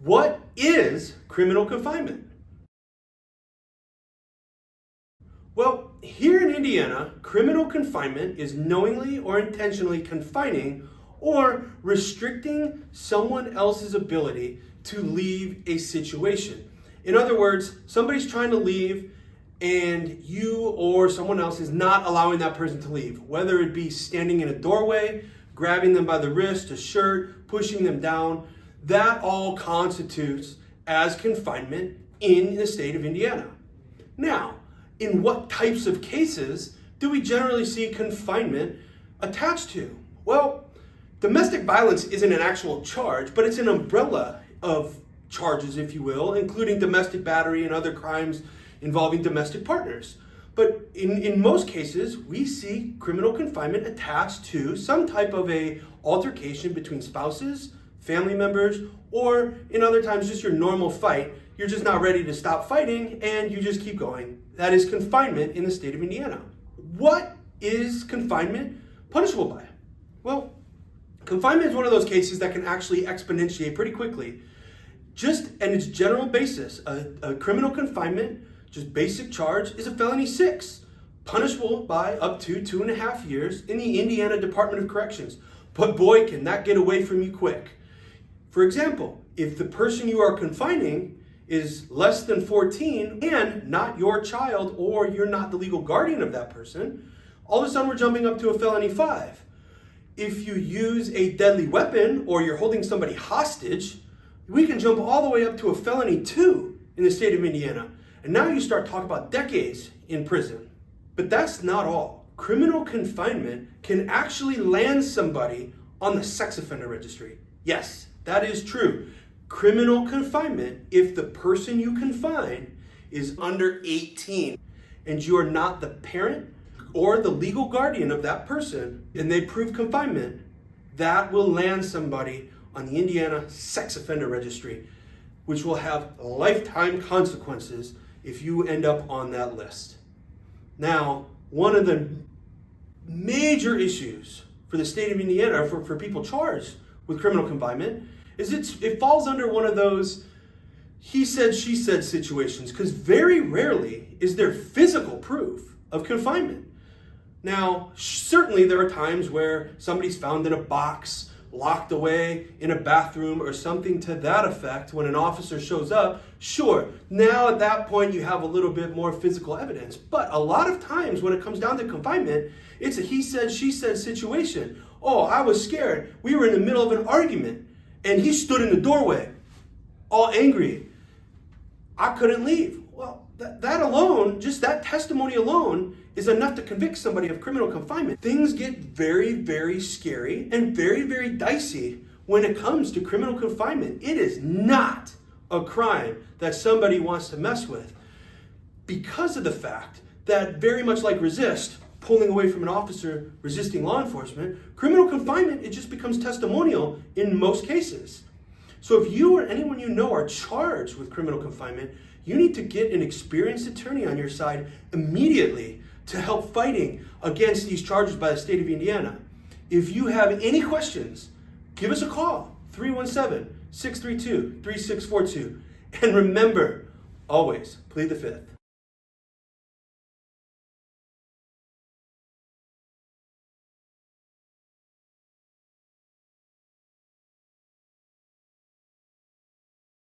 What is criminal confinement? Well, here in Indiana, criminal confinement is knowingly or intentionally confining or restricting someone else's ability to leave a situation. In other words, somebody's trying to leave and you or someone else is not allowing that person to leave, whether it be standing in a doorway, grabbing them by the wrist, a shirt, pushing them down. That all constitutes as confinement in the state of Indiana. Now, in what types of cases do we generally see confinement attached to? Well, domestic violence isn't an actual charge, but it's an umbrella of charges, if you will, including domestic battery and other crimes involving domestic partners. But in most cases, we see criminal confinement attached to some type of a altercation between spouses, family members, or in other times just your normal fight. You're just not ready to stop fighting and you just keep going. That is confinement in the state of Indiana. What is confinement punishable by? Well, confinement is one of those cases that can actually exponentiate pretty quickly. Just in its general basis, a criminal confinement, just basic charge, is a felony 6, punishable by up to 2.5 years in the Indiana Department of Corrections. But boy, can that get away from you quick. For example, if the person you are confining is less than 14 and not your child, or you're not the legal guardian of that person, all of a sudden we're jumping up to a felony 5. If you use a deadly weapon or you're holding somebody hostage, we can jump all the way up to a felony 2 in the state of Indiana. And now you start talking about decades in prison. But that's not all. Criminal confinement can actually land somebody on the sex offender registry. Yes, that is true. Criminal confinement, if the person you confine is under 18 and you are not the parent or the legal guardian of that person, and they prove confinement, that will land somebody on the Indiana sex offender registry, which will have lifetime consequences if you end up on that list. Now, one of the major issues for the state of Indiana, for people charged with criminal confinement, is it falls under one of those he said, she said situations, because very rarely is there physical proof of confinement. Now, certainly there are times where somebody's found in a box, locked away in a bathroom or something to that effect when an officer shows up. Sure, now at that point you have a little bit more physical evidence. But a lot of times when it comes down to confinement, it's a he said, she said situation. Oh, I was scared. We were in the middle of an argument and he stood in the doorway, all angry. I couldn't leave. Well, that alone, just that testimony alone, is enough to convict somebody of criminal confinement. Things get very, very scary and very, very dicey when it comes to criminal confinement. It is not a crime that somebody wants to mess with, because of the fact that, very much like resist, pulling away from an officer, resisting law enforcement, criminal confinement, it just becomes testimonial in most cases. So if you or anyone you know are charged with criminal confinement, you need to get an experienced attorney on your side immediately to help fighting against these charges by the state of Indiana. If you have any questions, give us a call, 317-632-3642. And remember, always plead the 5th.